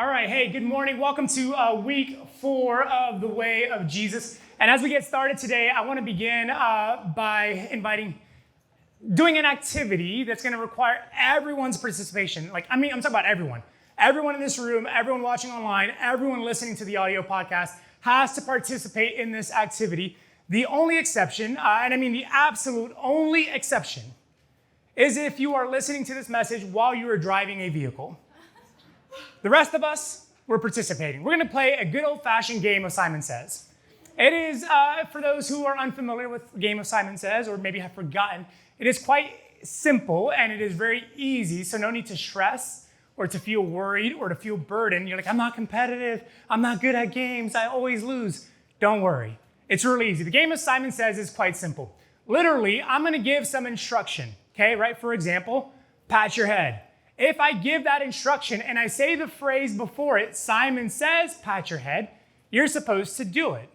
All right, hey, good morning. Welcome to week 4 of the Way of Jesus. And as we get started today, I want to begin by doing an activity that's going to require everyone's participation. I'm talking about everyone. Everyone in this room, everyone watching online, everyone listening to the audio podcast has to participate in this activity. The only exception, and I mean the absolute only exception, is if you are listening to this message while you are driving a vehicle. The rest of us, we're participating. We're going to play a good old-fashioned game of Simon Says. It is, for those who are unfamiliar with the game of Simon Says, or maybe have forgotten, it is quite simple and it is very easy, so no need to stress or to feel worried or to feel burdened. You're like, I'm not competitive, I'm not good at games, I always lose. Don't worry. It's really easy. The game of Simon Says is quite simple. Literally, I'm going to give some instruction, okay, right? For example, pat your head. If I give that instruction and I say the phrase before it, Simon says, pat your head, you're supposed to do it.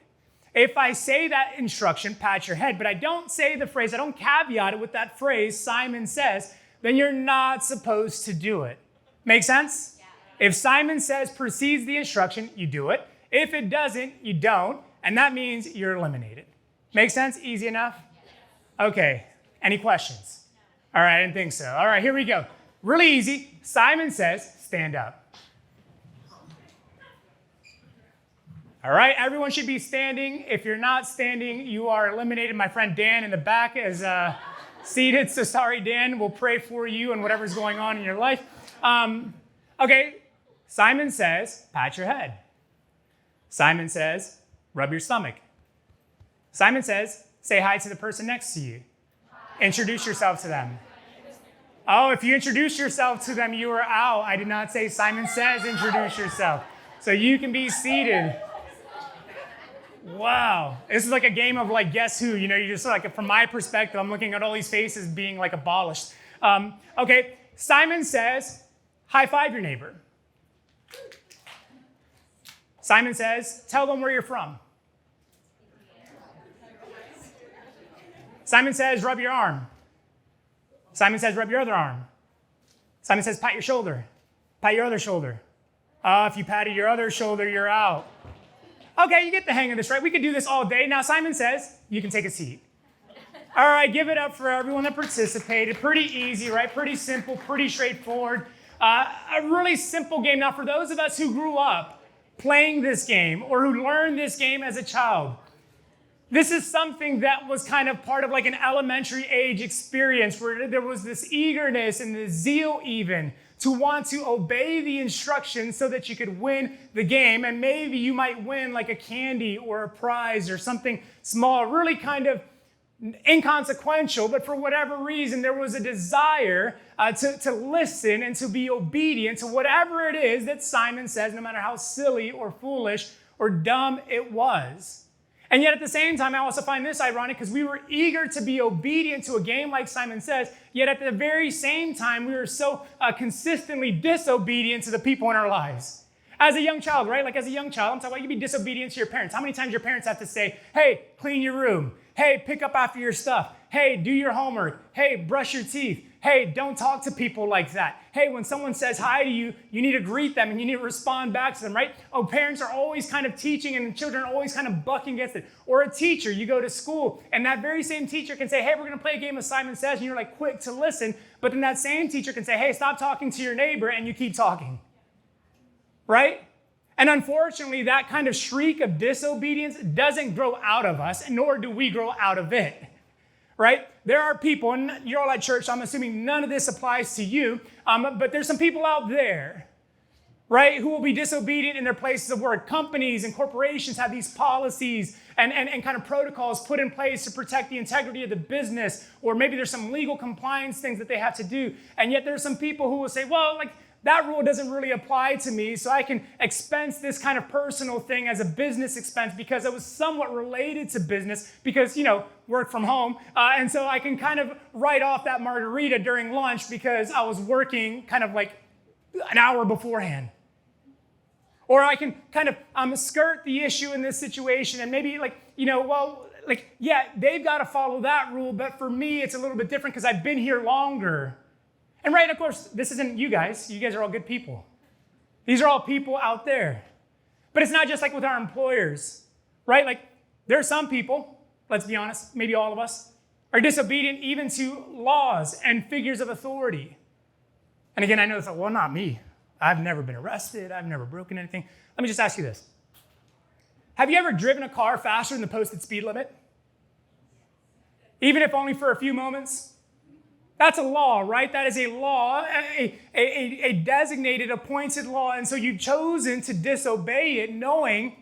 If I say that instruction, pat your head, but I don't say the phrase, I don't caveat it with that phrase, Simon says, then you're not supposed to do it. Make sense? Yeah. If Simon says precedes the instruction, you do it. If it doesn't, you don't, and that means you're eliminated. Make sense? Easy enough? Okay. Any questions? All right, I didn't think so. All right, here we go. Really easy. Simon says, stand up. All right, everyone should be standing. If you're not standing, you are eliminated. My friend Dan in the back is seated, so sorry, Dan. We'll pray for you and whatever's going on in your life. Okay, Simon says, pat your head. Simon says, rub your stomach. Simon says, say hi to the person next to you. Introduce yourself to them. Oh, if you introduce yourself to them, you are out. I did not say Simon says introduce yourself. So you can be seated. Wow. This is like a game of guess who. You just from my perspective, I'm looking at all these faces being abolished. Okay, Simon says, high five your neighbor. Simon says, tell them where you're from. Simon says, rub your arm. Simon says, rub your other arm. Simon says, pat your shoulder. Pat your other shoulder. If you patted your other shoulder, you're out. Okay, you get the hang of this, right? We could do this all day. Now, Simon says, you can take a seat. All right, give it up for everyone that participated. Pretty easy, right? Pretty simple, pretty straightforward. A really simple game. Now, for those of us who grew up playing this game or who learned this game as a child, this is something that was kind of part of an elementary age experience where there was this eagerness and this zeal even to want to obey the instructions so that you could win the game. And maybe you might win a candy or a prize or something small, really kind of inconsequential, but for whatever reason, there was a desire to listen and to be obedient to whatever it is that Simon says, no matter how silly or foolish or dumb it was. And yet at the same time, I also find this ironic because we were eager to be obedient to a game like Simon Says, yet at the very same time, we were so consistently disobedient to the people in our lives. As a young child, right? As a young child, I'm talking about you be disobedient to your parents. How many times your parents have to say, hey, clean your room. Hey, pick up after your stuff. Hey, do your homework. Hey, brush your teeth. Hey, don't talk to people like that. Hey, when someone says hi to you, you need to greet them and you need to respond back to them, right? Oh, parents are always kind of teaching and children are always kind of bucking against it. Or a teacher, you go to school and that very same teacher can say, hey, we're going to play a game of Simon Says, and you're quick to listen. But then that same teacher can say, hey, stop talking to your neighbor, and you keep talking, right? And unfortunately, that kind of shriek of disobedience doesn't grow out of us, nor do we grow out of it, right? There are people, and you're all at church, so I'm assuming none of this applies to you, but there's some people out there, right, who will be disobedient in their places of work. Companies and corporations have these policies and kind of protocols put in place to protect the integrity of the business, or maybe there's some legal compliance things that they have to do, and yet there's some people who will say, well, that rule doesn't really apply to me, so I can expense this kind of personal thing as a business expense because it was somewhat related to business because, work from home. And so I can kind of write off that margarita during lunch because I was working kind of an hour beforehand. Or I can kind of skirt the issue in this situation and maybe they've got to follow that rule, but for me, it's a little bit different because I've been here longer. And right, of course, this isn't you guys. You guys are all good people. These are all people out there. But it's not just like with our employers, right? Like there are some people, let's be honest, maybe all of us, are disobedient even to laws and figures of authority. And again, I know it's like, well, not me. I've never been arrested. I've never broken anything. Let me just ask you this. Have you ever driven a car faster than the posted speed limit? Even if only for a few moments? That's a law, right? That is a law, a designated, appointed law. And so you've chosen to disobey it knowing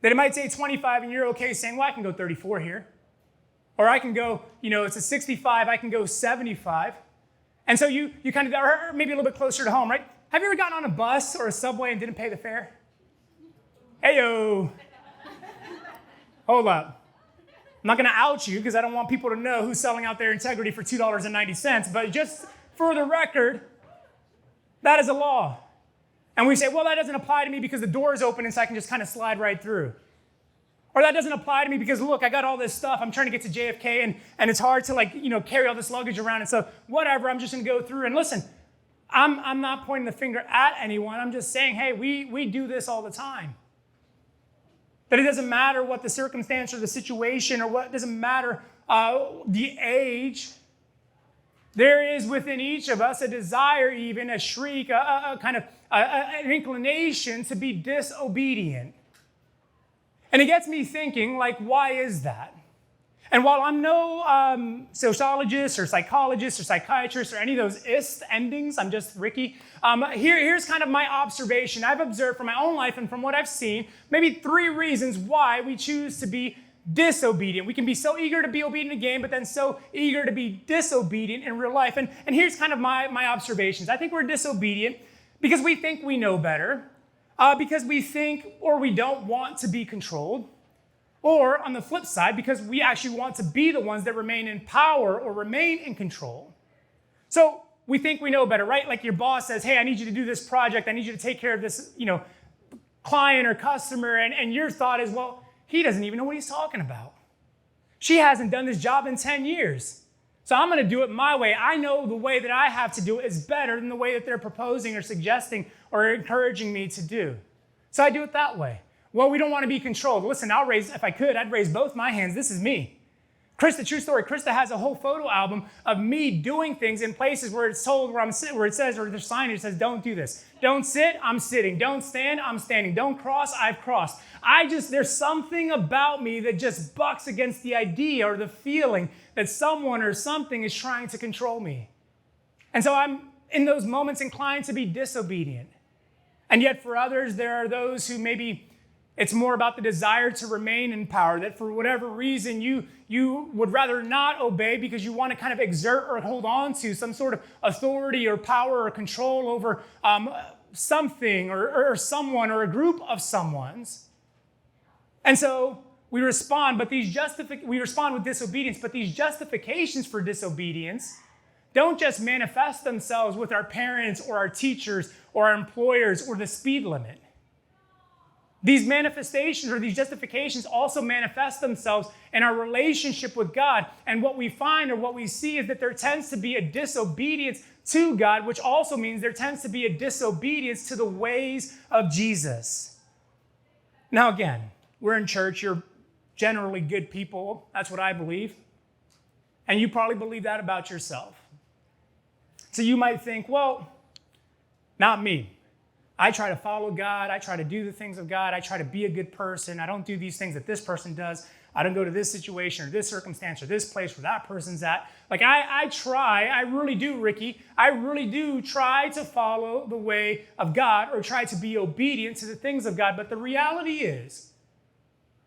that it might say 25 and you're okay saying, well, I can go 34 here. Or I can go, it's a 65, I can go 75. And so you kind of, or maybe a little bit closer to home, right? Have you ever gotten on a bus or a subway and didn't pay the fare? Hey-yo. Hold up. I'm not going to out you because I don't want people to know who's selling out their integrity for $2.90. But just for the record, that is a law. And we say, well, that doesn't apply to me because the door is open and so I can just kind of slide right through. Or that doesn't apply to me because, look, I got all this stuff. I'm trying to get to JFK and it's hard to carry all this luggage around. And so whatever, I'm just going to go through. And listen, I'm not pointing the finger at anyone. I'm just saying, hey, we do this all the time. That it doesn't matter what the circumstance or the situation or what, doesn't matter the age. There is within each of us a desire, even a shriek, an inclination to be disobedient. And it gets me thinking, why is that? And while I'm no sociologist or psychologist or psychiatrist or any of those ist endings, I'm just Ricky, here's kind of my observation. I've observed from my own life and from what I've seen, maybe 3 reasons why we choose to be disobedient. We can be so eager to be obedient in a game, but then so eager to be disobedient in real life. And here's kind of my observations. I think we're disobedient because we think we know better, because we think or we don't want to be controlled, or on the flip side, because we actually want to be the ones that remain in power or remain in control. So we think we know better, right? Like your boss says, hey, I need you to do this project. I need you to take care of this, client or customer. And your thought is, well, he doesn't even know what he's talking about. She hasn't done this job in 10 years. So I'm going to do it my way. I know the way that I have to do it is better than the way that they're proposing or suggesting or encouraging me to do. So I do it that way. Well, we don't want to be controlled. Listen, if I could, I'd raise both my hands. This is me. Krista, true story. Krista has a whole photo album of me doing things in places where it's told, where it says, or there's signage that says, don't do this. Don't sit, I'm sitting. Don't stand, I'm standing. Don't cross, I've crossed. There's something about me that just bucks against the idea or the feeling that someone or something is trying to control me. And so I'm, in those moments, inclined to be disobedient. And yet for others, there are those who maybe it's more about the desire to remain in power, that for whatever reason you would rather not obey because you want to kind of exert or hold on to some sort of authority or power or control over something or someone or a group of someone's. And so we respond, we respond with disobedience, but these justifications for disobedience don't just manifest themselves with our parents or our teachers or our employers or the speed limit. These manifestations or these justifications also manifest themselves in our relationship with God. And what we find or what we see is that there tends to be a disobedience to God, which also means there tends to be a disobedience to the ways of Jesus. Now, again, we're in church. You're generally good people. That's what I believe. And you probably believe that about yourself. So you might think, well, not me. I try to follow God. I try to do the things of God. I try to be a good person. I don't do these things that this person does. I don't go to this situation or this circumstance or this place where that person's at. I really do, Ricky. I really do try to follow the way of God or try to be obedient to the things of God. But the reality is,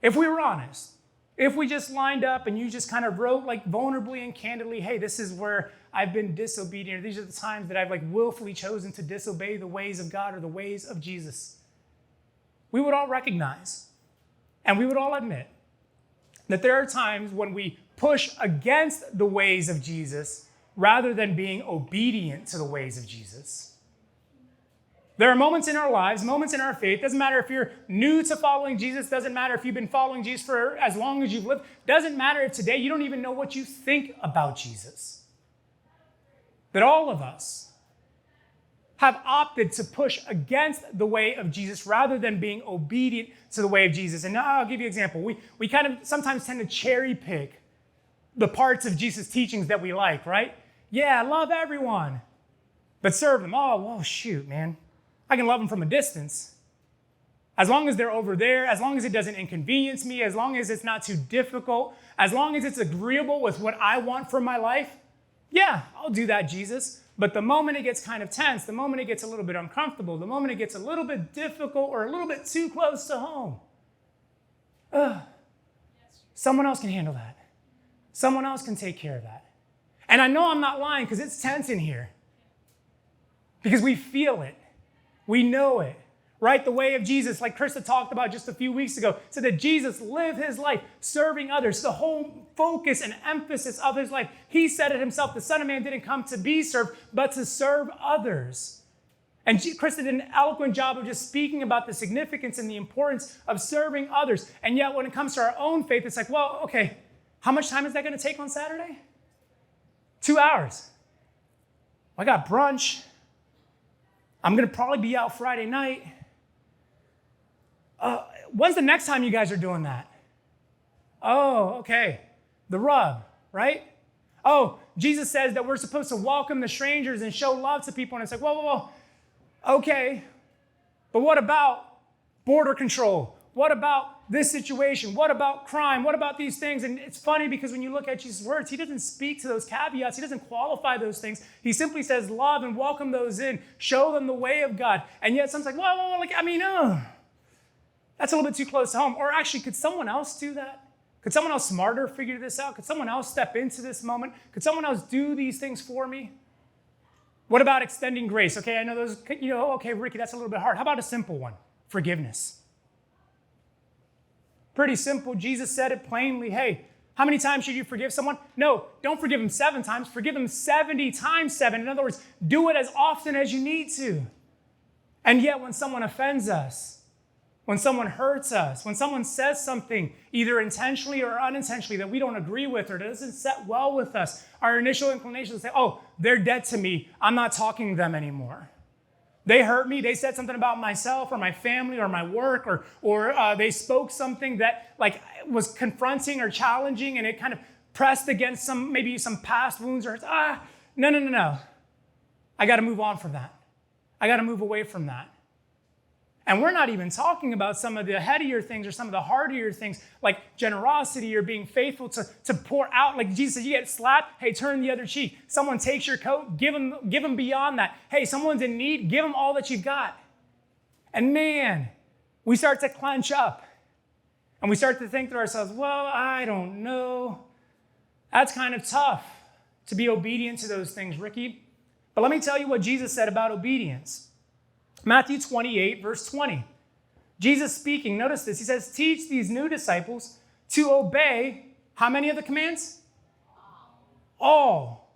if we were honest, if we just lined up and you just kind of wrote vulnerably and candidly, hey, this is where I've been disobedient. These are the times that I've willfully chosen to disobey the ways of God or the ways of Jesus. We would all recognize and we would all admit that there are times when we push against the ways of Jesus rather than being obedient to the ways of Jesus. There are moments in our lives, moments in our faith. Doesn't matter if you're new to following Jesus. Doesn't matter if you've been following Jesus for as long as you've lived. Doesn't matter if today you don't even know what you think about Jesus. That all of us have opted to push against the way of Jesus rather than being obedient to the way of Jesus. And now I'll give you an example. We kind of sometimes tend to cherry pick the parts of Jesus' teachings that we like, right? Yeah, love everyone, but serve them. Oh, well, shoot, man. I can love them from a distance. As long as they're over there, as long as it doesn't inconvenience me, as long as it's not too difficult, as long as it's agreeable with what I want for my life, yeah, I'll do that, Jesus. But the moment it gets kind of tense, the moment it gets a little bit uncomfortable, the moment it gets a little bit difficult or a little bit too close to home, someone else can handle that. Someone else can take care of that. And I know I'm not lying because it's tense in here. Because we feel it. We know it. Right? The way of Jesus, like Krista talked about just a few weeks ago, said that Jesus lived his life serving others. The whole focus and emphasis of his life. He said it himself, the Son of Man didn't come to be served, but to serve others. And Krista did an eloquent job of just speaking about the significance and the importance of serving others. And yet when it comes to our own faith, it's like, well, okay, how much time is that going to take on Saturday? 2 hours. I got brunch. I'm going to probably be out Friday night. When's the next time you guys are doing that? Oh, okay. The rub, right? Oh, Jesus says that we're supposed to welcome the strangers and show love to people. And it's like, whoa. Okay. But what about border control? What about this situation? What about crime? What about these things? And it's funny because when you look at Jesus' words, he doesn't speak to those caveats. He doesn't qualify those things. He simply says, love and welcome those in. Show them the way of God. And yet someone's like, that's a little bit too close to home. Or actually, could someone else do that? Could someone else smarter figure this out? Could someone else step into this moment? Could someone else do these things for me? What about extending grace? Okay, I know those, okay, Ricky, that's a little bit hard. How about a simple one? Forgiveness. Pretty simple. Jesus said it plainly. Hey, how many times should you forgive someone? No, don't forgive them 7 times. Forgive them 70 times 7. In other words, do it as often as you need to. And yet when someone offends us, when someone hurts us, when someone says something either intentionally or unintentionally that we don't agree with or doesn't set well with us, our initial inclination is to say, oh, they're dead to me. I'm not talking to them anymore. They hurt me. They said something about myself or my family or my work or they spoke something that was confronting or challenging and it kind of pressed against maybe some past wounds or no. I got to move on from that. I got to move away from that. And we're not even talking about some of the headier things or some of the hardier things like generosity or being faithful to pour out. Like Jesus said, you get slapped, hey, turn the other cheek. Someone takes your coat, give them beyond that. Hey, someone's in need, give them all that you've got. And man, we start to clench up. And we start to think to ourselves, well, I don't know. That's kind of tough to be obedient to those things, Ricky. But let me tell you what Jesus said about obedience. Matthew 28, verse 20. Jesus speaking, notice this. He says, teach these new disciples to obey how many of the commands? All.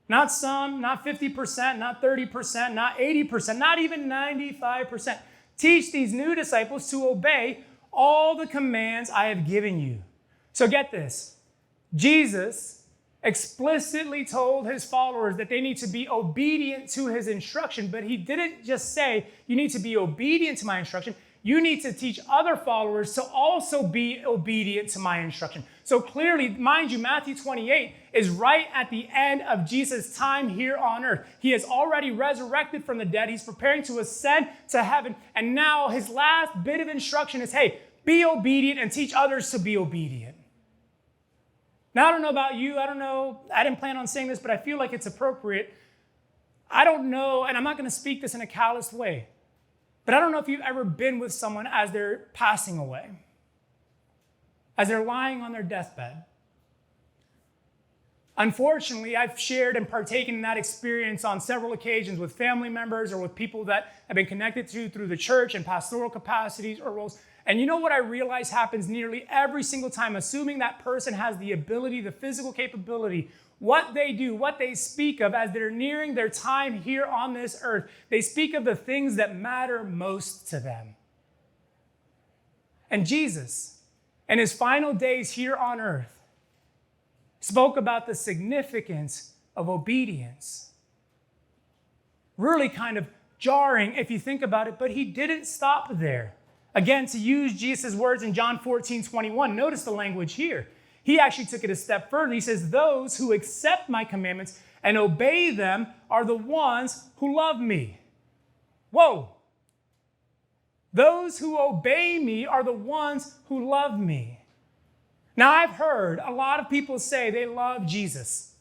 Not some, not 50%, not 30%, not 80%, not even 95%. Teach these new disciples to obey all the commands I have given you. So get this. Jesus explicitly told his followers that they need to be obedient to his instruction, but he didn't just say, you need to be obedient to my instruction. You need to teach other followers to also be obedient to my instruction. So clearly, mind you, Matthew 28 is right at the end of Jesus' time here on earth. He has already resurrected from the dead. He's preparing to ascend to heaven. And now his last bit of instruction is, hey, be obedient and teach others to be obedient. Now, I don't know about you. I don't know. I didn't plan on saying this, but I feel like it's appropriate. I don't know, and I'm not going to speak this in a callous way, but I don't know if you've ever been with someone as they're passing away, as they're lying on their deathbed. Unfortunately, I've shared and partaken in that experience on several occasions with family members or with people that have been connected to through the church and pastoral capacities or roles. And you know what I realize happens nearly every single time, assuming that person has the ability, the physical capability, what they do, what they speak of as they're nearing their time here on this earth, they speak of the things that matter most to them. And Jesus, in his final days here on earth, spoke about the significance of obedience. really kind of jarring if you think about it, but he didn't stop there. Again, to use Jesus' words in John 14:21, notice the language here. He actually took it a step further. He says, those who accept my commandments and obey them are the ones who love me. Whoa. Those who obey me are the ones who love me. Now, I've heard a lot of people say they love Jesus.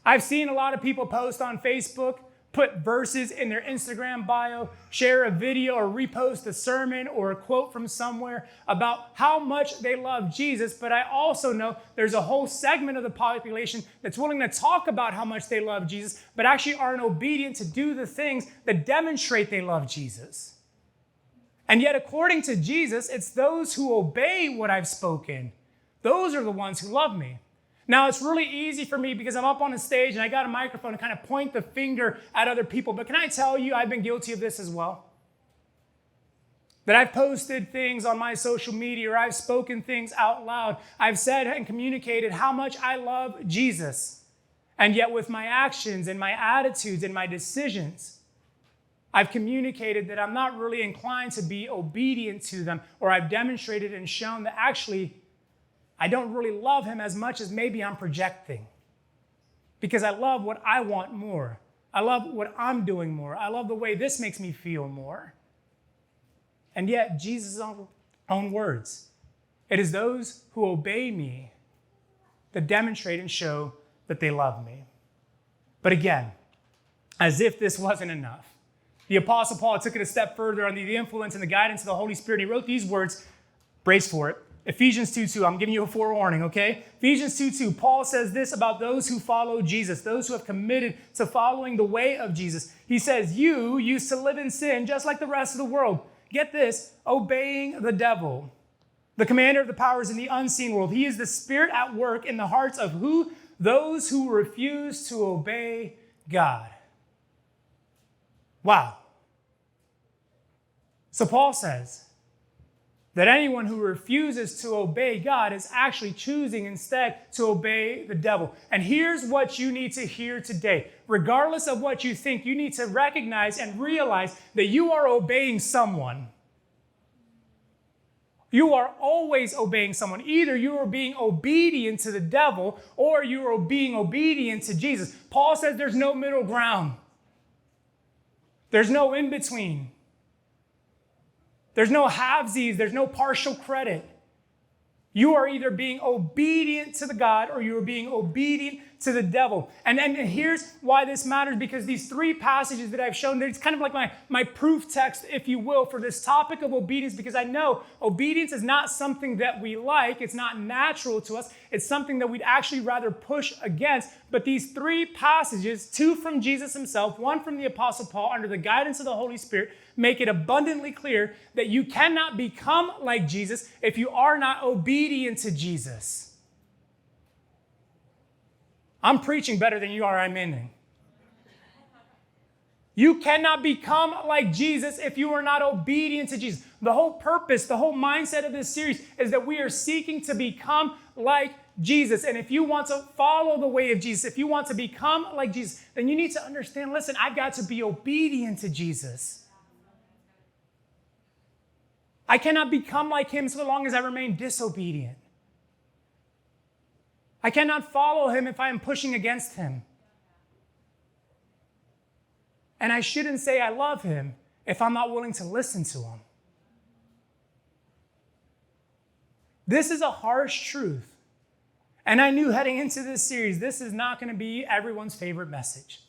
I've seen a lot of people post on Facebook, put verses in their Instagram bio, share a video or repost a sermon or a quote from somewhere about how much they love Jesus. But I also know there's a whole segment of the population that's willing to talk about how much they love Jesus, but actually aren't obedient to do the things that demonstrate they love Jesus. And yet, according to Jesus, it's those who obey what I've spoken. Those are the ones who love me. Now, it's really easy for me because I'm up on a stage and I got a microphone to kind of point the finger at other people. But can I tell you, I've been guilty of this as well. That I've posted things on my social media or I've spoken things out loud. I've said and communicated how much I love Jesus. And yet with my actions and my attitudes and my decisions, I've communicated that I'm not really inclined to be obedient to them, or I've demonstrated and shown that actually I don't really love him as much as maybe I'm projecting, because I love what I want more. I love what I'm doing more. I love the way this makes me feel more. And yet, Jesus' own words, it is those who obey me that demonstrate and show that they love me. But again, as if this wasn't enough, the Apostle Paul took it a step further under the influence and the guidance of the Holy Spirit. He wrote these words, brace for it. Ephesians 2:2, I'm giving you a forewarning, okay? Ephesians 2:2, Paul says this about those who follow Jesus, those who have committed to following the way of Jesus. He says, you used to live in sin just like the rest of the world. Get this, obeying the devil, the commander of the powers in the unseen world. He is the spirit at work in the hearts of who? Those who refuse to obey God. Wow. So Paul says that anyone who refuses to obey God is actually choosing instead to obey the devil. And here's what you need to hear today. Regardless of what you think, you need to recognize and realize that you are obeying someone. You are always obeying someone. Either you are being obedient to the devil or you are being obedient to Jesus. Paul says there's no middle ground. There's no in between. There's no halvesies. There's no partial credit. You are either being obedient to the God or you are being obedient to the devil. And here's why this matters, because these three passages that I've shown, it's kind of like my proof text, if you will, for this topic of obedience, because I know obedience is not something that we like. It's not natural to us. It's something that we'd actually rather push against. But these three passages, two from Jesus himself, one from the Apostle Paul under the guidance of the Holy Spirit, make it abundantly clear that you cannot become like Jesus if you are not obedient to Jesus. I'm preaching better than you are, I'm ending. You cannot become like Jesus if you are not obedient to Jesus. The whole purpose, the whole mindset of this series is that we are seeking to become like Jesus. And if you want to follow the way of Jesus, if you want to become like Jesus, then you need to understand, listen, I've got to be obedient to Jesus. I cannot become like him so long as I remain disobedient. I cannot follow him if I am pushing against him. And I shouldn't say I love him if I'm not willing to listen to him. This is a harsh truth. And I knew heading into this series, this is not going to be everyone's favorite message.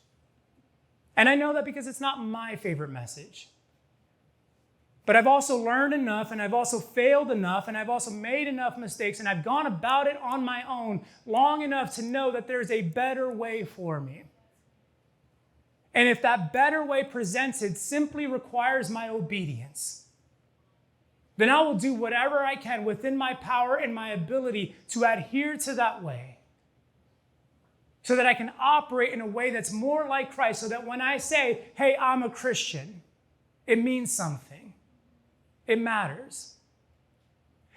And I know that because it's not my favorite message. But I've also learned enough, and I've also failed enough, and I've also made enough mistakes, and I've gone about it on my own long enough to know that there's a better way for me. And if that better way presented simply requires my obedience, then I will do whatever I can within my power and my ability to adhere to that way, so that I can operate in a way that's more like Christ, so that when I say, hey, I'm a Christian, it means something. It matters.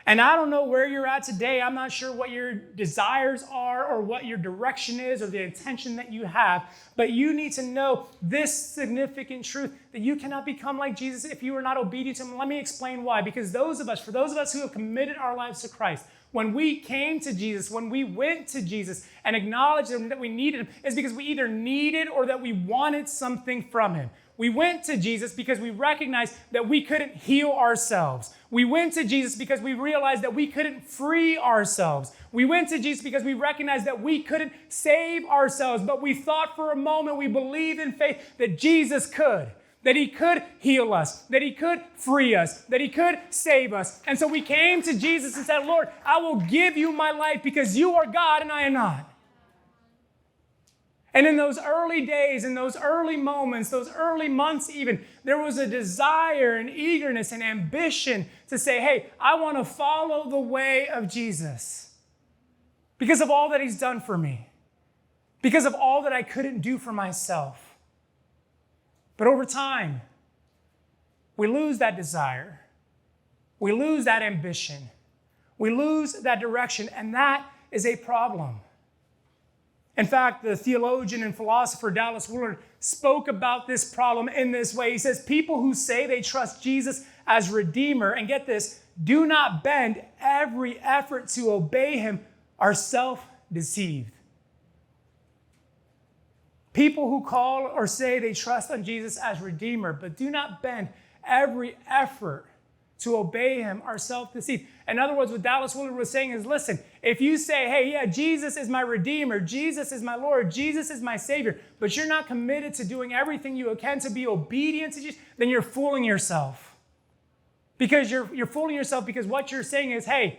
And I don't know where you're at today. I'm not sure what your desires are or what your direction is or the intention that you have. But you need to know this significant truth that you cannot become like Jesus if you are not obedient to him. Let me explain why. Because for those of us who have committed our lives to Christ, when we came to Jesus, when we went to Jesus and acknowledged that we needed him, is because we either needed or that we wanted something from him. We went to Jesus because we recognized that we couldn't heal ourselves. We went to Jesus because we realized that we couldn't free ourselves. We went to Jesus because we recognized that we couldn't save ourselves, but we thought for a moment, we believed in faith that Jesus could, that he could heal us, that he could free us, that he could save us. And so we came to Jesus and said, Lord, I will give you my life because you are God and I am not. And in those early days, in those early moments, those early months even, there was a desire and eagerness and ambition to say, hey, I want to follow the way of Jesus because of all that he's done for me, because of all that I couldn't do for myself. But over time, we lose that desire. We lose that ambition. We lose that direction, and that is a problem. In fact, the theologian and philosopher Dallas Willard spoke about this problem in this way. He says, people who say they trust Jesus as Redeemer, and get this, do not bend every effort to obey him, are self-deceived. People who call or say they trust on Jesus as Redeemer, but do not bend every effort to obey him, are self-deceived. In other words, what Dallas Willard was saying is, listen, if you say, hey, yeah, Jesus is my Redeemer, Jesus is my Lord, Jesus is my Savior, but you're not committed to doing everything you can to be obedient to Jesus, then you're fooling yourself. Because you're fooling yourself because what you're saying is, hey,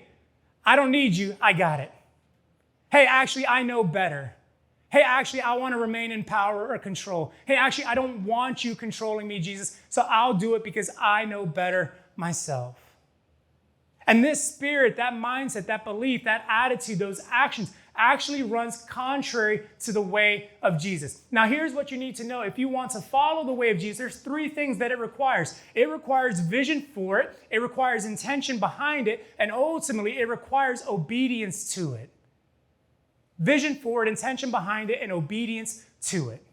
I don't need you, I got it. Hey, actually, I know better. Hey, actually, I want to remain in power or control. Hey, actually, I don't want you controlling me, Jesus, so I'll do it because I know better myself. And this spirit, that mindset, that belief, that attitude, those actions actually runs contrary to the way of Jesus. Now, here's what you need to know. If you want to follow the way of Jesus, there's three things that it requires. It requires vision for it, it requires intention behind it, and ultimately, it requires obedience to it. Vision for it, intention behind it, and obedience to it.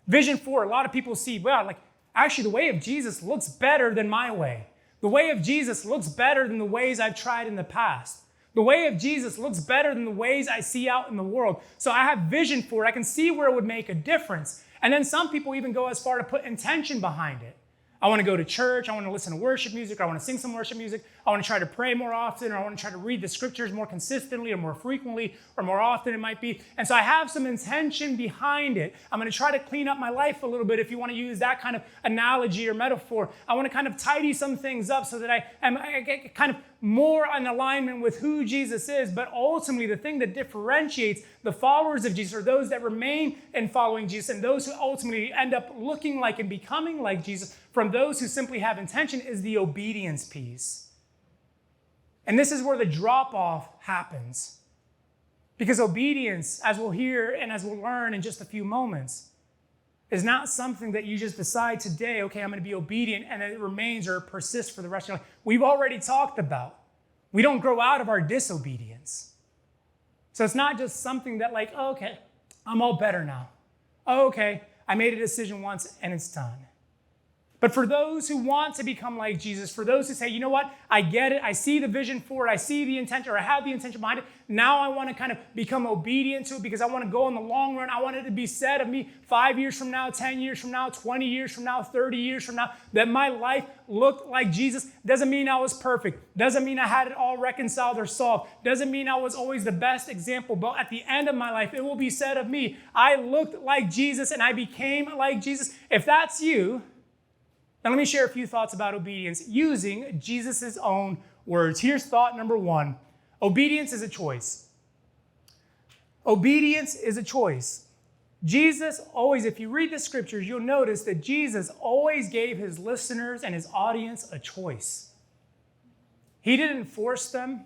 Vision for it, a lot of people see, well, actually, the way of Jesus looks better than my way. The way of Jesus looks better than the ways I've tried in the past. The way of Jesus looks better than the ways I see out in the world. So I have vision for it. I can see where it would make a difference. And then some people even go as far to put intention behind it. I want to go to church. I want to listen to worship music. I want to sing some worship music. I want to try to pray more often, or I want to try to read the scriptures more consistently or more frequently or more often it might be. And so I have some intention behind it. I'm going to try to clean up my life a little bit if you want to use that kind of analogy or metaphor. I want to kind of tidy some things up so that I get kind of more in alignment with who Jesus is. But ultimately, the thing that differentiates the followers of Jesus, or those that remain in following Jesus, and those who ultimately end up looking like and becoming like Jesus, from those who simply have intention, is the obedience piece. And this is where the drop-off happens. Because obedience, as we'll hear and as we'll learn in just a few moments, is not something that you just decide today, okay, I'm going to be obedient, and then it remains or persists for the rest of your life. We've already talked about. We don't grow out of our disobedience. So it's not just something that oh, okay, I'm all better now. Oh, okay, I made a decision once and it's done. But for those who want to become like Jesus, for those who say, you know what, I get it, I see the vision for it, I see the intention, or I have the intention behind it, now I want to kind of become obedient to it because I want to go in the long run. I want it to be said of me 5 years from now, 10 years from now, 20 years from now, 30 years from now, that my life looked like Jesus. Doesn't mean I was perfect. Doesn't mean I had it all reconciled or solved. Doesn't mean I was always the best example. But at the end of my life, it will be said of me, I looked like Jesus and I became like Jesus. If that's you, now, let me share a few thoughts about obedience using Jesus' own words. Here's thought number one. Obedience is a choice. Obedience is a choice. Jesus always, if you read the scriptures, you'll notice that Jesus always gave his listeners and his audience a choice. He didn't force them.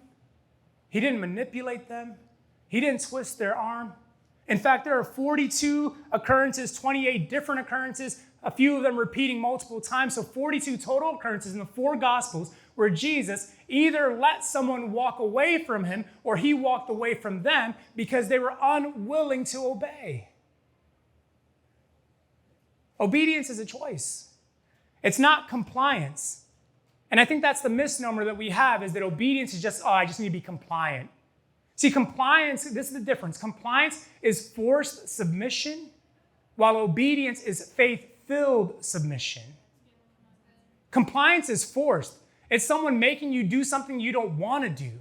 He didn't manipulate them. He didn't twist their arm. In fact, there are 42 occurrences, 28 different occurrences, a few of them repeating multiple times, so 42 total occurrences in the four Gospels where Jesus, either let someone walk away from him or he walked away from them because they were unwilling to obey. Obedience is a choice. It's not compliance. And I think that's the misnomer that we have, is that obedience is just, I just need to be compliant. See, compliance, this is the difference. Compliance is forced submission, while obedience is faith-filled submission. Compliance is forced. It's someone making you do something you don't want to do.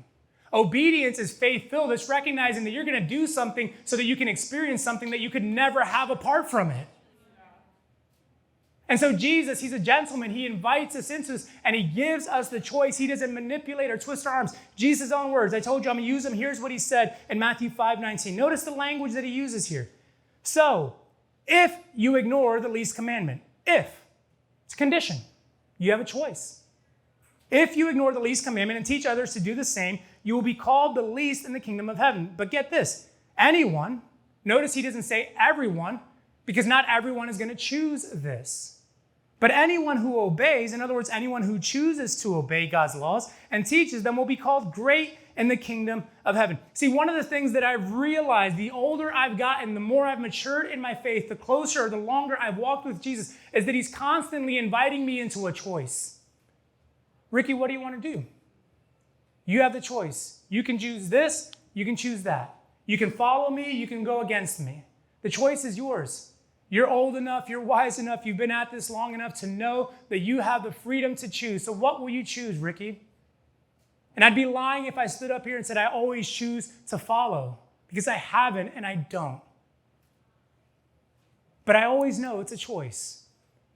Obedience is faith-filled. It's recognizing that you're going to do something so that you can experience something that you could never have apart from it. And so Jesus, he's a gentleman. He invites us into this, and he gives us the choice. He doesn't manipulate or twist our arms. Jesus' own words. I told you I'm going to use them. Here's what he said in Matthew 5:19. Notice the language that he uses here. So, if you ignore the least commandment, if, it's a condition. You have a choice. If you ignore the least commandment and teach others to do the same, you will be called the least in the kingdom of heaven. But get this, anyone, notice he doesn't say everyone, because not everyone is going to choose this. But anyone who obeys, in other words, anyone who chooses to obey God's laws and teaches them, will be called great in the kingdom of heaven. See, one of the things that I've realized, the older I've gotten, the more I've matured in my faith, the closer or the longer I've walked with Jesus, is that he's constantly inviting me into a choice. Ricky, what do you want to do? You have the choice. You can choose this, you can choose that. You can follow me, you can go against me. The choice is yours. You're old enough, you're wise enough, you've been at this long enough to know that you have the freedom to choose. So what will you choose, Ricky? And I'd be lying if I stood up here and said I always choose to follow, because I haven't and I don't. But I always know it's a choice,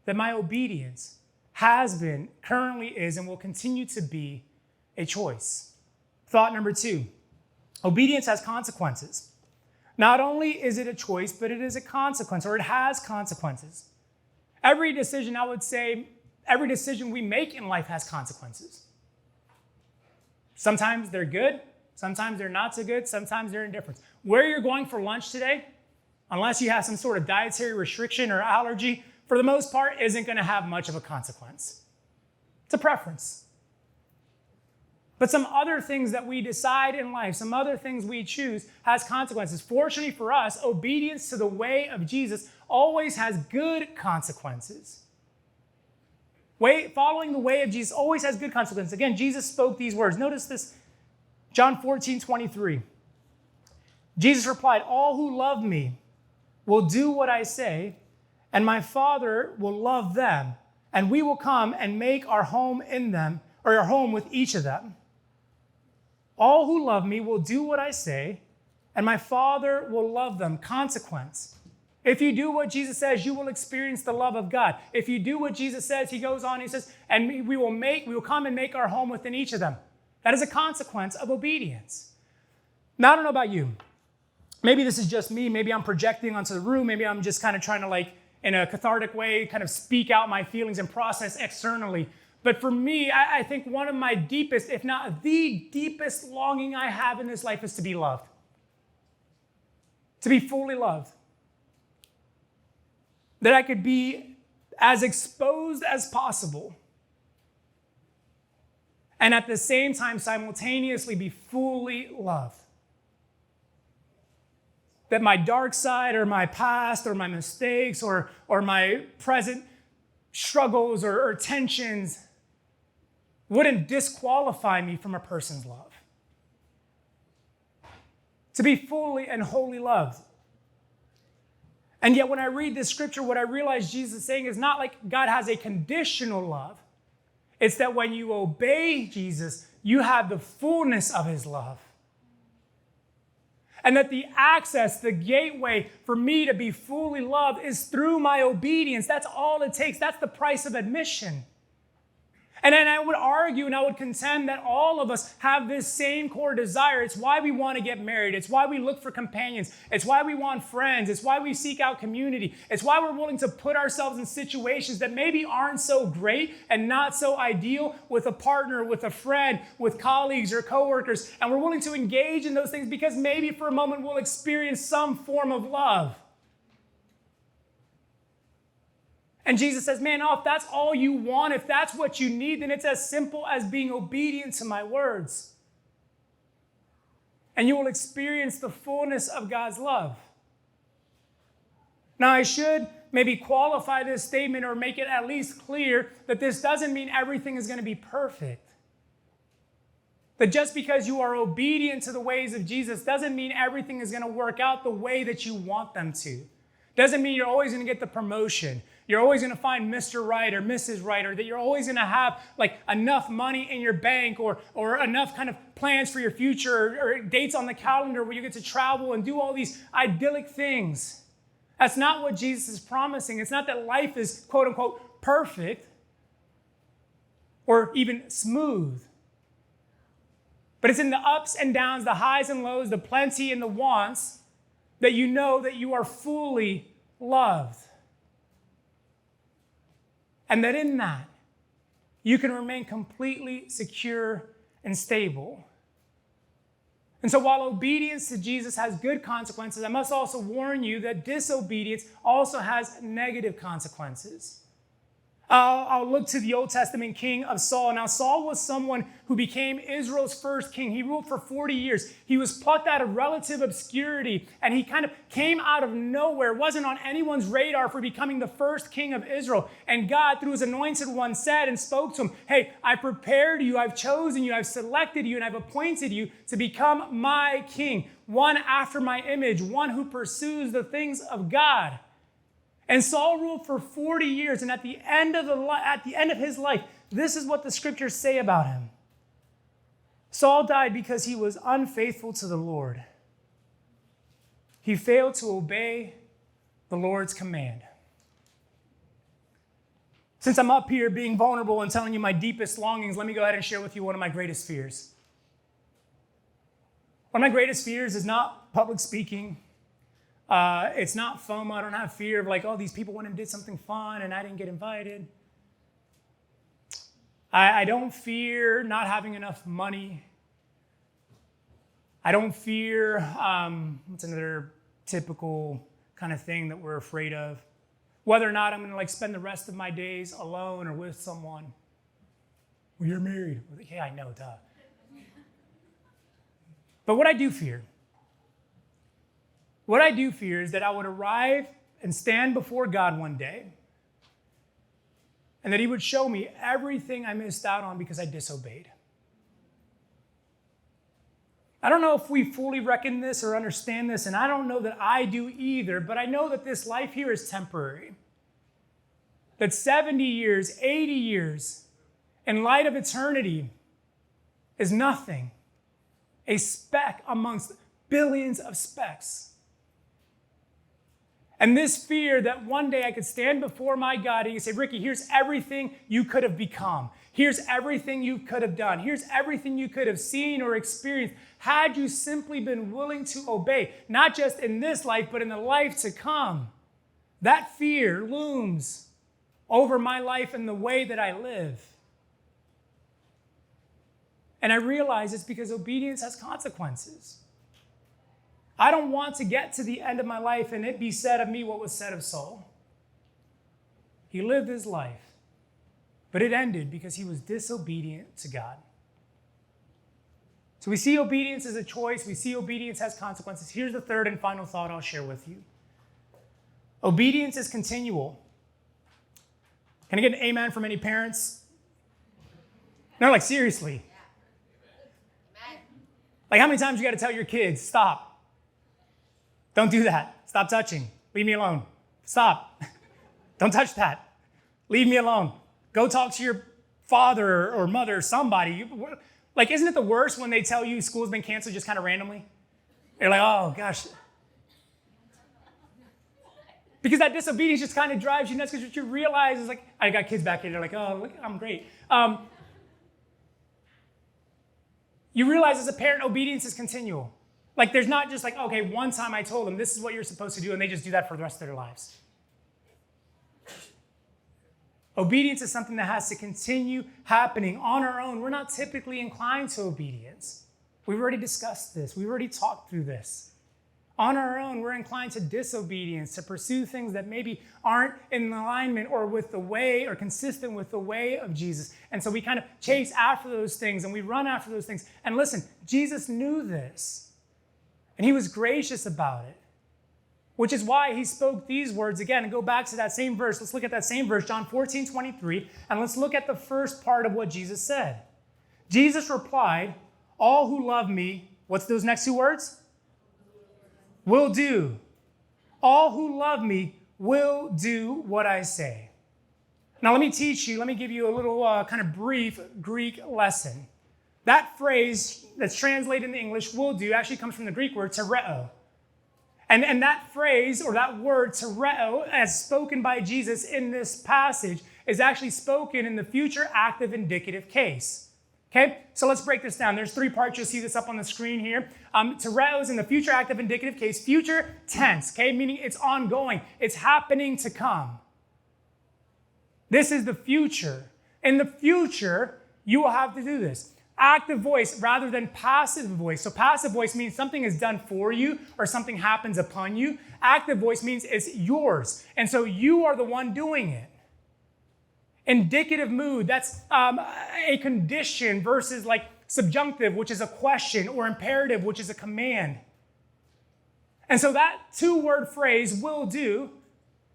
that my obedience has been, currently is, and will continue to be a choice. Thought number 2, obedience has consequences. Not only is it a choice, but it is a consequence, or it has consequences. Every decision, I would say, every decision we make in life has consequences. Sometimes they're good, sometimes they're not so good, sometimes they're indifferent. Where you're going for lunch today, unless you have some sort of dietary restriction or allergy, for the most part, isn't going to have much of a consequence. It's a preference. But some other things that we decide in life, some other things we choose, has consequences. Fortunately for us, obedience to the way of Jesus always has good consequences. Following the way of Jesus always has good consequences. Again, Jesus spoke these words. Notice this, John 14:23. Jesus replied, "All who love me will do what I say, and my Father will love them, and we will come and make our home in them, or our home with each of them. All who love me will do what I say, and my Father will love them." Consequence. If you do what Jesus says, you will experience the love of God. If you do what Jesus says, he goes on, he says, and we will come and make our home within each of them. That is a consequence of obedience. Now, I don't know about you. Maybe this is just me. Maybe I'm projecting onto the room. Maybe I'm just kind of trying to, in a cathartic way, kind of speak out my feelings and process externally. But for me, I think one of my deepest, if not the deepest longing I have in this life is to be loved. To be fully loved. That I could be as exposed as possible. And at the same time, simultaneously be fully loved. That my dark side or my past or my mistakes or my present struggles or tensions wouldn't disqualify me from a person's love. To be fully and wholly loved. And yet when I read this scripture, what I realize Jesus is saying is not like God has a conditional love. It's that when you obey Jesus, you have the fullness of his love. And that the access, the gateway for me to be fully loved is through my obedience. That's all it takes. That's the price of admission. And then I would argue and I would contend that all of us have this same core desire. It's why we want to get married. It's why we look for companions. It's why we want friends. It's why we seek out community. It's why we're willing to put ourselves in situations that maybe aren't so great and not so ideal with a partner, with a friend, with colleagues or coworkers. And we're willing to engage in those things because maybe for a moment we'll experience some form of love. And Jesus says, man, if that's all you want, if that's what you need, then it's as simple as being obedient to my words. And you will experience the fullness of God's love. Now, I should maybe qualify this statement or make it at least clear that this doesn't mean everything is going to be perfect. That just because you are obedient to the ways of Jesus doesn't mean everything is going to work out the way that you want them to. Doesn't mean you're always going to get the promotion. You're always going to find Mr. Right or Mrs. Right, or that you're always going to have like enough money in your bank or enough kind of plans for your future or dates on the calendar where you get to travel and do all these idyllic things. That's not what Jesus is promising. It's not that life is quote unquote perfect or even smooth. But it's in the ups and downs, the highs and lows, the plenty and the wants that you know that you are fully loved. And that in that, you can remain completely secure and stable. And so while obedience to Jesus has good consequences, I must also warn you that disobedience also has negative consequences. I'll look to the Old Testament king of Saul. Now, Saul was someone who became Israel's first king. He ruled for 40 years. He was plucked out of relative obscurity, and he kind of came out of nowhere, wasn't on anyone's radar for becoming the first king of Israel. And God, through his anointed one, said and spoke to him, hey, I prepared you, I've chosen you, I've selected you, and I've appointed you to become my king, one after my image, one who pursues the things of God. And Saul ruled for 40 years, and at the end of his life, this is what the scriptures say about him. Saul died because he was unfaithful to the Lord. He failed to obey the Lord's command. Since I'm up here being vulnerable and telling you my deepest longings, let me go ahead and share with you one of my greatest fears. One of my greatest fears is not public speaking. It's not FOMO. I don't have fear of like, oh, these people went and did something fun and I didn't get invited. I don't fear not having enough money. I don't fear, what's another typical kind of thing that we're afraid of? Whether or not I'm going to like spend the rest of my days alone or with someone. Well, you're married. Yeah, I know, duh. But what I do fear is that I would arrive and stand before God one day, and that he would show me everything I missed out on because I disobeyed. I don't know if we fully reckon this or understand this, and I don't know that I do either, but I know that this life here is temporary. That 70 years, 80 years, in light of eternity, is nothing. A speck amongst billions of specks. And this fear that one day I could stand before my God and he say, Ricky, here's everything you could have become. Here's everything you could have done. Here's everything you could have seen or experienced had you simply been willing to obey, not just in this life, but in the life to come. That fear looms over my life and the way that I live. And I realize it's because obedience has consequences. I don't want to get to the end of my life and it be said of me what was said of Saul. He lived his life, but it ended because he was disobedient to God. So we see obedience as a choice. We see obedience has consequences. Here's the third and final thought I'll share with you. Obedience is continual. Can I get an amen from any parents? No, like seriously. Like how many times you got to tell your kids, stop. Don't do that. Stop touching. Leave me alone. Stop. Don't touch that. Leave me alone. Go talk to your father or mother or somebody. Like, isn't it the worst when they tell you school's been canceled just kind of randomly? You're like, oh, gosh. Because that disobedience just kind of drives you nuts because what you realize is like, I got kids back here. They're like, oh, look, I'm great. You realize as a parent, obedience is continual. Like there's not just like, okay, one time I told them this is what you're supposed to do, and they just do that for the rest of their lives. Obedience is something that has to continue happening on our own. We're not typically inclined to obedience. We've already discussed this. We've already talked through this. On our own, we're inclined to disobedience, to pursue things that maybe aren't in alignment or with the way or consistent with the way of Jesus. And so we kind of chase after those things and we run after those things. And listen, Jesus knew this and he was gracious about it, which is why he spoke these words again. And go back to that same verse. Let's look at that same verse, John 14:23, and let's look at the first part of what Jesus said. Jesus replied, "All who love me," what's those next two words? "Will do. All who love me will do what I say." Now let me give you a little kind of brief Greek lesson. That phrase that's translated into English, "will do," actually comes from the Greek word tereo. And that phrase, or that word tereo, as spoken by Jesus in this passage, is actually spoken in the future active indicative case. Okay, so let's break this down. There's three parts. You'll see this up on the screen here. Tereo is in the future active indicative case, future tense, okay, meaning it's ongoing. It's happening to come. This is the future. In the future, you will have to do this. Active voice rather than passive voice. So passive voice means something is done for you or something happens upon you. Active voice means it's yours. And so you are the one doing it. Indicative mood, that's a condition versus like subjunctive, which is a question, or imperative, which is a command. And so that two-word phrase, "will do,"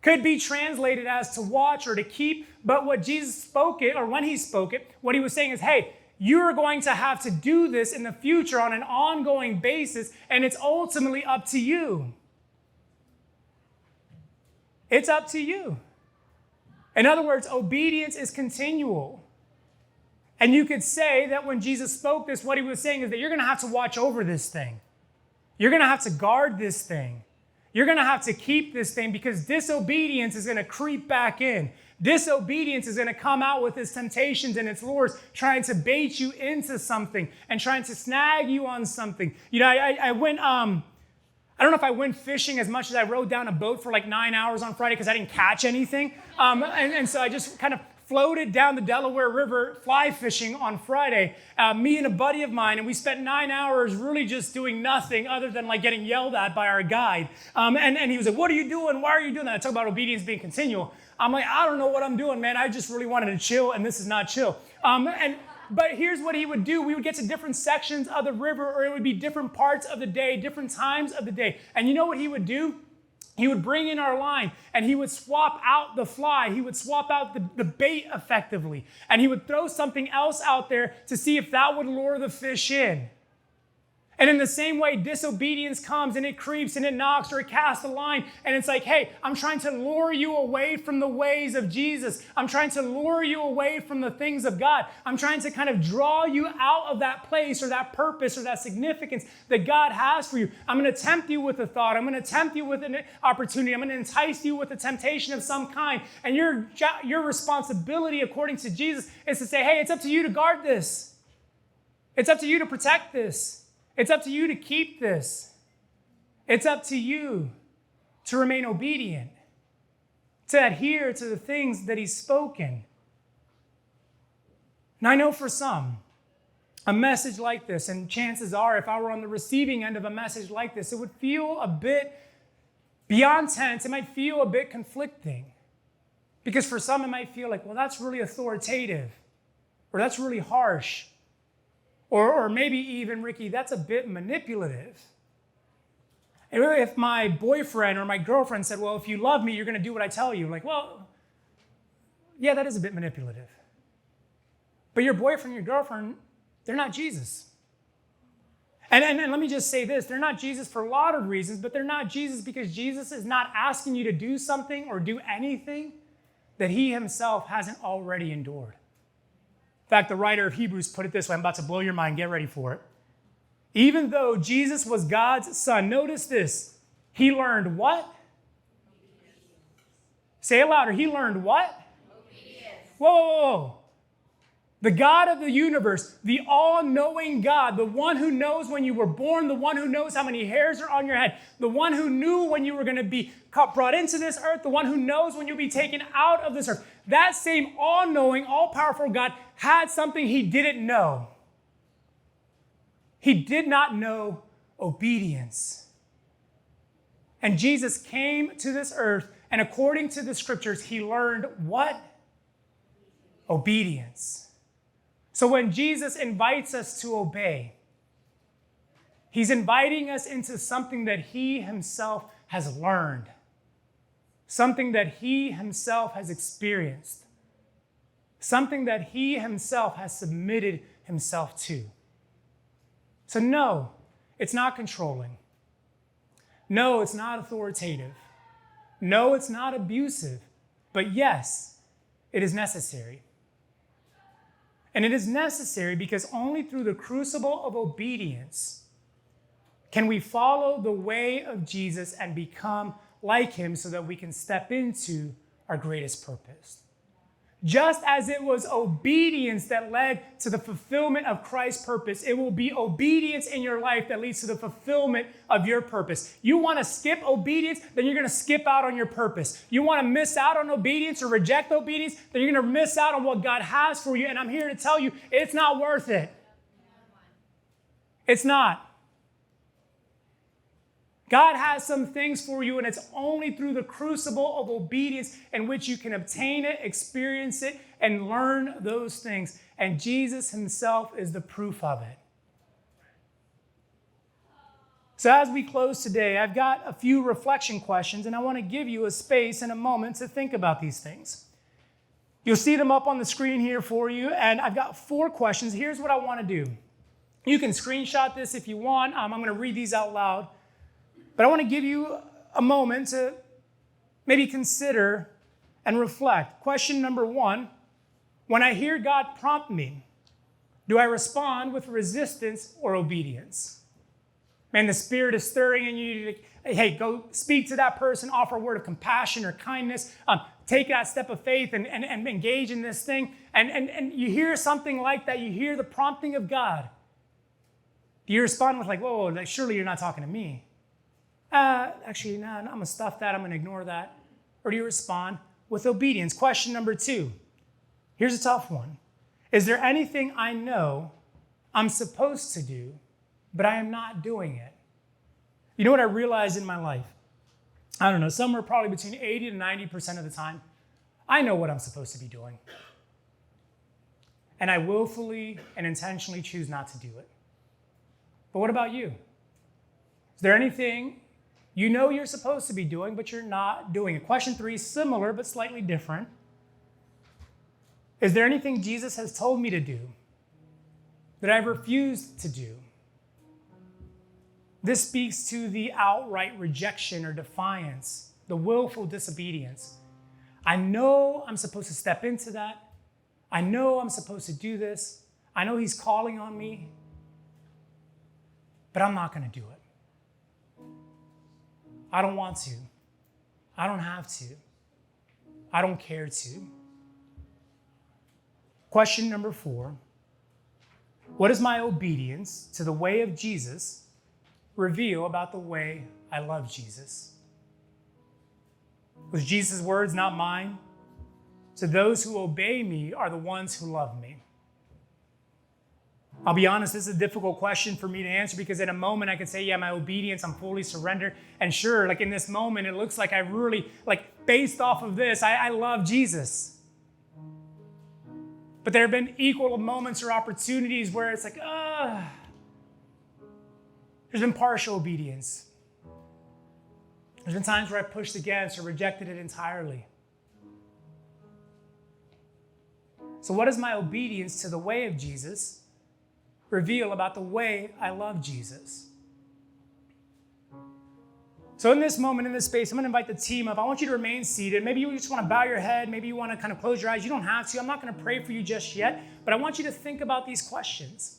could be translated as to watch or to keep, but what Jesus spoke it, or when he spoke it, what he was saying is, hey, you're going to have to do this in the future on an ongoing basis, and it's ultimately up to you. It's up to you. In other words, obedience is continual. And you could say that when Jesus spoke this, what he was saying is that you're going to have to watch over this thing. You're going to have to guard this thing. You're going to have to keep this thing because disobedience is going to creep back in. Disobedience is going to come out with its temptations and its lures, trying to bait you into something and trying to snag you on something. You know, I don't know if I went fishing as much as I rode down a boat for like 9 hours on Friday because I didn't catch anything. And so I just kind of floated down the Delaware River fly fishing on Friday, me and a buddy of mine, and we spent 9 hours really just doing nothing other than like getting yelled at by our guide. And he was like, "What are you doing? Why are you doing that?" I talk about obedience being continual. I'm like, "I don't know what I'm doing, man. I just really wanted to chill, and this is not chill." But here's what he would do. We would get to different sections of the river, or it would be different parts of the day, different times of the day. And you know what he would do? He would bring in our line, and he would swap out the fly. He would swap out the bait effectively. And he would throw something else out there to see if that would lure the fish in. And in the same way, disobedience comes and it creeps and it knocks or it casts a line. And it's like, hey, I'm trying to lure you away from the ways of Jesus. I'm trying to lure you away from the things of God. I'm trying to kind of draw you out of that place or that purpose or that significance that God has for you. I'm going to tempt you with a thought. I'm going to tempt you with an opportunity. I'm going to entice you with a temptation of some kind. And your responsibility, according to Jesus, is to say, hey, it's up to you to guard this. It's up to you to protect this. It's up to you to keep this. It's up to you to remain obedient, to adhere to the things that he's spoken. And I know for some, a message like this, and chances are if I were on the receiving end of a message like this, it would feel a bit beyond tense. It might feel a bit conflicting. Because for some, it might feel like, well, that's really authoritative, or that's really harsh. Or maybe even, Ricky, that's a bit manipulative. If my boyfriend or my girlfriend said, well, if you love me, you're going to do what I tell you. Like, well, yeah, that is a bit manipulative. But your boyfriend, your girlfriend, they're not Jesus. And let me just say this. They're not Jesus for a lot of reasons, but they're not Jesus because Jesus is not asking you to do something or do anything that he himself hasn't already endured. In fact, the writer of Hebrews put it this way. I'm about to blow your mind. Get ready for it. Even though Jesus was God's son, notice this. He learned what? Obedience. Say it louder. He learned what? Obedience. Whoa. The God of the universe, the all-knowing God, the one who knows when you were born, the one who knows how many hairs are on your head, the one who knew when you were going to be brought into this earth, the one who knows when you'll be taken out of this earth. That same all-knowing, all-powerful God had something he didn't know. He did not know obedience. And Jesus came to this earth, and according to the scriptures, he learned what? Obedience. So when Jesus invites us to obey, he's inviting us into something that he himself has learned, something that he himself has experienced, something that he himself has submitted himself to. So no, it's not controlling. No, it's not authoritative. No, it's not abusive. But yes, it is necessary. And it is necessary because only through the crucible of obedience can we follow the way of Jesus and become like him so that we can step into our greatest purpose. Just as it was obedience that led to the fulfillment of Christ's purpose, it will be obedience in your life that leads to the fulfillment of your purpose. You want to skip obedience, then you're going to skip out on your purpose. You want to miss out on obedience or reject obedience, then you're going to miss out on what God has for you. And I'm here to tell you, it's not worth it. It's not. God has some things for you, and it's only through the crucible of obedience in which you can obtain it, experience it, and learn those things. And Jesus himself is the proof of it. So as we close today, I've got a few reflection questions, and I want to give you a space and a moment to think about these things. You'll see them up on the screen here for you, and I've got 4 questions. Here's what I want to do. You can screenshot this if you want. I'm going to read these out loud. But I want to give you a moment to maybe consider and reflect. Question number 1, when I hear God prompt me, do I respond with resistance or obedience? Man, the Spirit is stirring in you. Hey, go speak to that person, offer a word of compassion or kindness, take that step of faith and engage in this thing. And you hear something like that, you hear the prompting of God. Do you respond with like, whoa, like, surely you're not talking to me? Actually, no, I'm going to stuff that. I'm going to ignore that. Or do you respond with obedience? Question number 2. Here's a tough one. Is there anything I know I'm supposed to do, but I am not doing it? You know what I realized in my life? I don't know, somewhere probably between 80 to 90% of the time, I know what I'm supposed to be doing. And I willfully and intentionally choose not to do it. But what about you? Is there anything you know you're supposed to be doing, but you're not doing it? Question 3 is similar, but slightly different. Is there anything Jesus has told me to do that I've refused to do? This speaks to the outright rejection or defiance, the willful disobedience. I know I'm supposed to step into that. I know I'm supposed to do this. I know he's calling on me, but I'm not going to do it. I don't want to. I don't have to. I don't care to. Question number 4. What does my obedience to the way of Jesus reveal about the way I love Jesus? Was Jesus' words not mine? So those who obey me are the ones who love me. I'll be honest, this is a difficult question for me to answer because in a moment I could say, yeah, my obedience, I'm fully surrendered. And sure, like in this moment, it looks like I really, like based off of this, I love Jesus. But there have been equal moments or opportunities where it's like, there's been partial obedience. There's been times where I pushed against or rejected it entirely. So what does my obedience to the way of Jesus reveal about the way I love Jesus? So in this moment, in this space, I'm going to invite the team up. I want you to remain seated. Maybe you just want to bow your head. Maybe you want to kind of close your eyes. You don't have to. I'm not going to pray for you just yet, but I want you to think about these questions.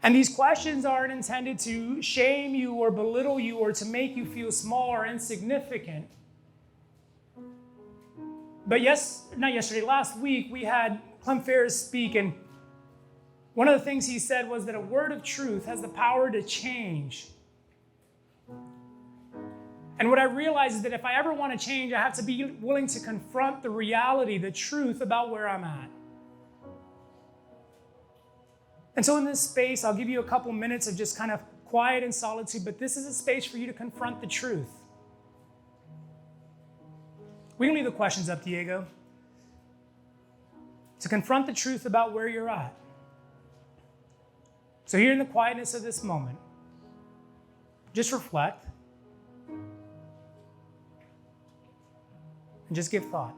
And these questions aren't intended to shame you or belittle you or to make you feel small or insignificant. But last week, we had Clem Ferris speak, and one of the things he said was that a word of truth has the power to change. And what I realized is that if I ever want to change, I have to be willing to confront the reality, the truth about where I'm at. And so in this space, I'll give you a couple minutes of just kind of quiet and solitude, but this is a space for you to confront the truth. We can leave the questions up, Diego. To confront the truth about where you're at. So here in the quietness of this moment, just reflect and just give thought.